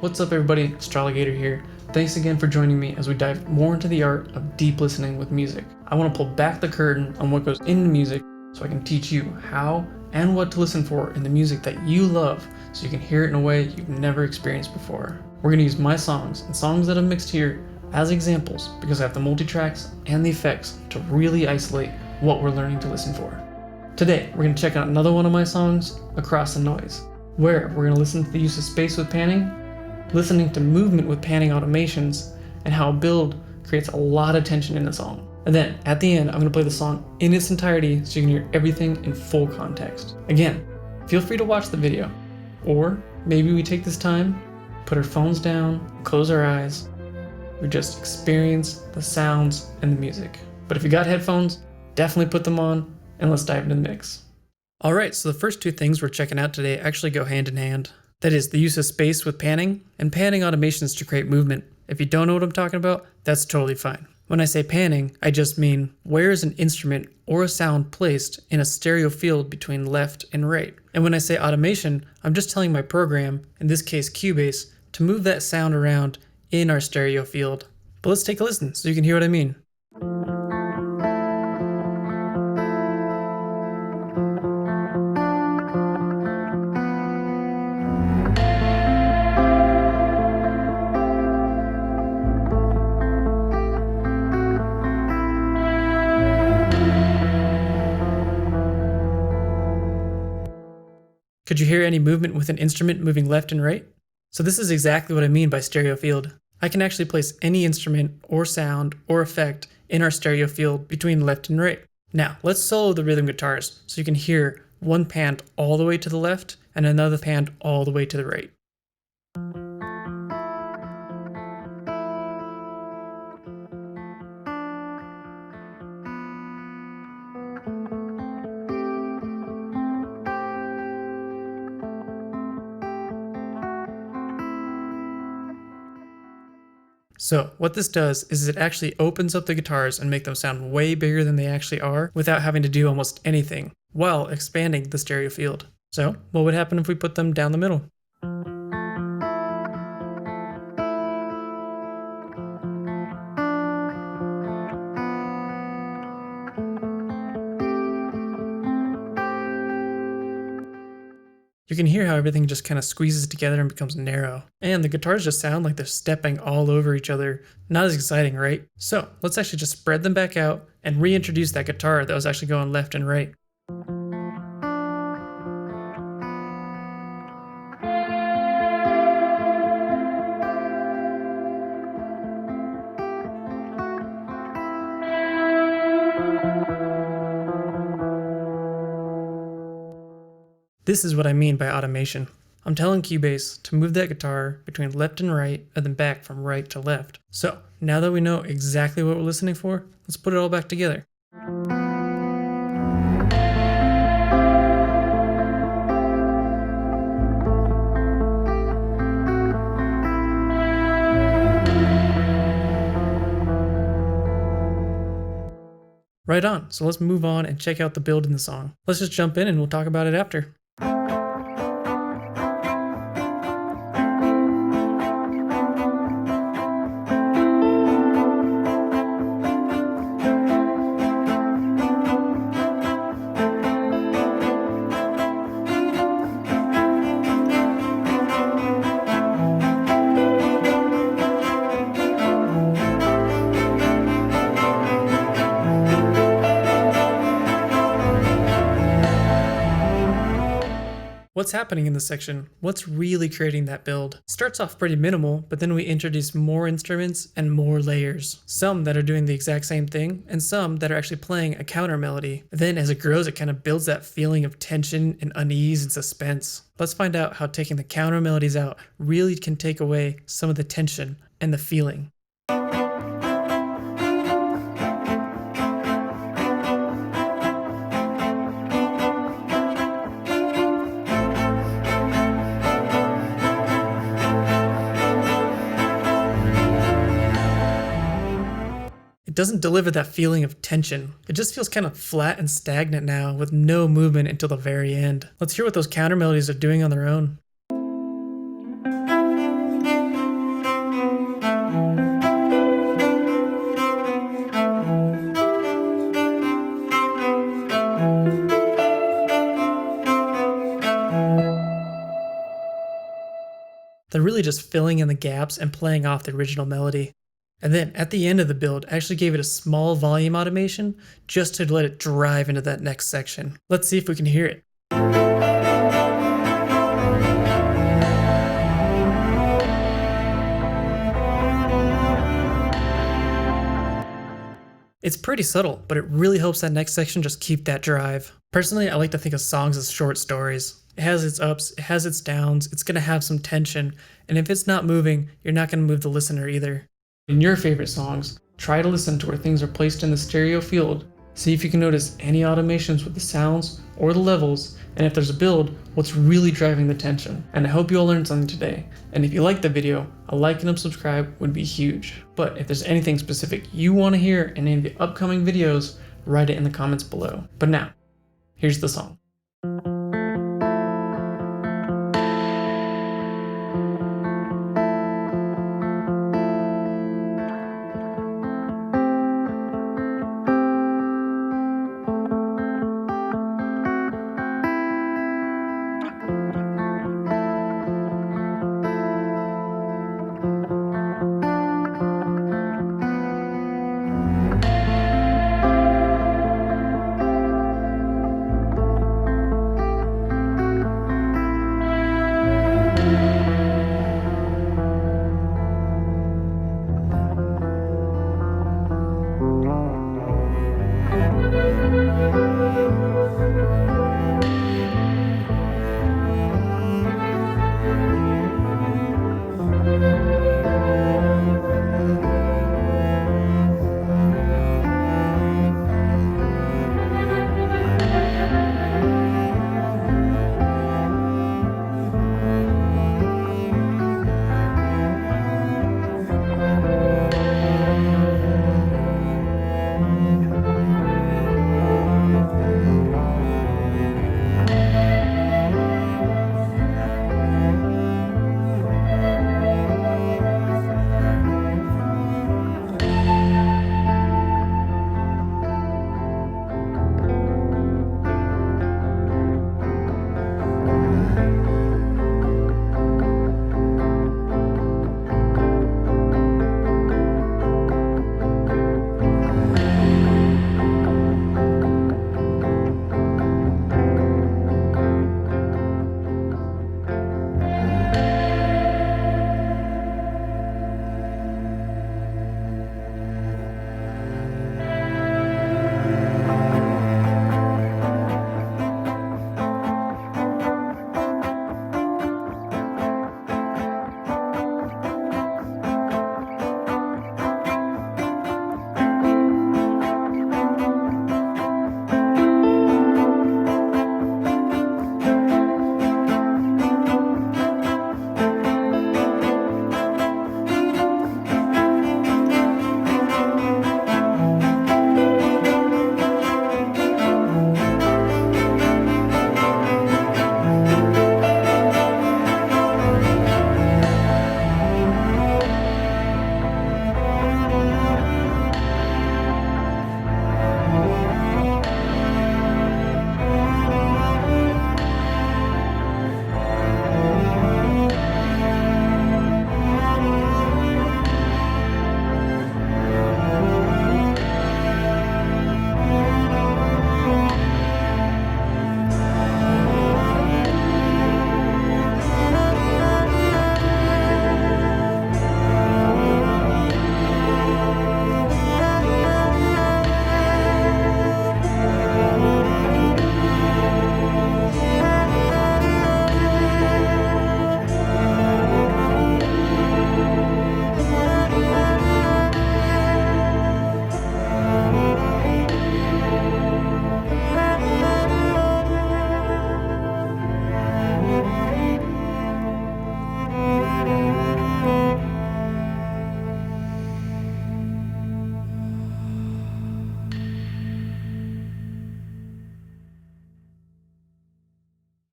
What's up everybody, Astroligator here. Thanks again for joining me as we dive more into the art of deep listening with music. I want to pull back the curtain on what goes into music so I can teach you how and what to listen for in the music that you love so you can hear it in a way you've never experienced before. We're going to use my songs and songs that I've mixed here as examples because I have the multi-tracks and the effects to really isolate what we're learning to listen for. Today, we're going to check out another one of my songs, Across the Noise, where we're going to listen to the use of space with panning, listening to movement with panning automations, and how a build creates a lot of tension in the song. And then, at the end, I'm going to play the song in its entirety so you can hear everything in full context. Again, feel free to watch the video. Or maybe we take this time, put our phones down, close our eyes, we just experience the sounds and the music. But if you got headphones, definitely put them on, and let's dive into the mix. Alright, so the first two things we're checking out today actually go hand in hand. That is the use of space with panning and panning automations to create movement. If you don't know what I'm talking about, that's totally fine. When I say panning, I just mean where is an instrument or a sound placed in a stereo field between left and right. And when I say automation, I'm just telling my program, in this case Cubase, to move that sound around in our stereo field. But let's take a listen so you can hear what I mean. Could you hear any movement with an instrument moving left and right? So this is exactly what I mean by stereo field. I can actually place any instrument or sound or effect in our stereo field between left and right. Now, let's solo the rhythm guitars so you can hear one panned all the way to the left and another panned all the way to the right. So what this does is it actually opens up the guitars and make them sound way bigger than they actually are without having to do almost anything, while expanding the stereo field. So what would happen if we put them down the middle? You can hear how everything just kind of squeezes together and becomes narrow. And the guitars just sound like they're stepping all over each other. Not as exciting, right? So let's actually just spread them back out and reintroduce that guitar that was actually going left and right. This is what I mean by automation. I'm telling Cubase to move that guitar between left and right and then back from right to left. So now that we know exactly what we're listening for, let's put it all back together. Right on, so let's move on and check out the build in the song. Let's just jump in and we'll talk about it after. What's happening in this section? What's really creating that build? It starts off pretty minimal, but then we introduce more instruments and more layers. Some that are doing the exact same thing, and some that are actually playing a counter melody. Then as it grows, it kind of builds that feeling of tension and unease and suspense. Let's find out how taking the counter melodies out really can take away some of the tension and the feeling. doesn't deliver that feeling of tension. It just feels kind of flat and stagnant now with no movement until the very end. Let's hear what those counter melodies are doing on their own. They're really just filling in the gaps and playing off the original melody. And then at the end of the build, I actually gave it a small volume automation just to let it drive into that next section. Let's see if we can hear it. It's pretty subtle, but it really helps that next section just keep that drive. Personally, I like to think of songs as short stories. It has its ups, it has its downs, it's going to have some tension, and if it's not moving, you're not going to move the listener either. In your favorite songs, try to listen to where things are placed in the stereo field. See if you can notice any automations with the sounds or the levels, and if there's a build, what's really driving the tension. And I hope you all learned something today. And if you liked the video, a like and a subscribe would be huge. But if there's anything specific you want to hear in any of the upcoming videos, write it in the comments below. But now, here's the song.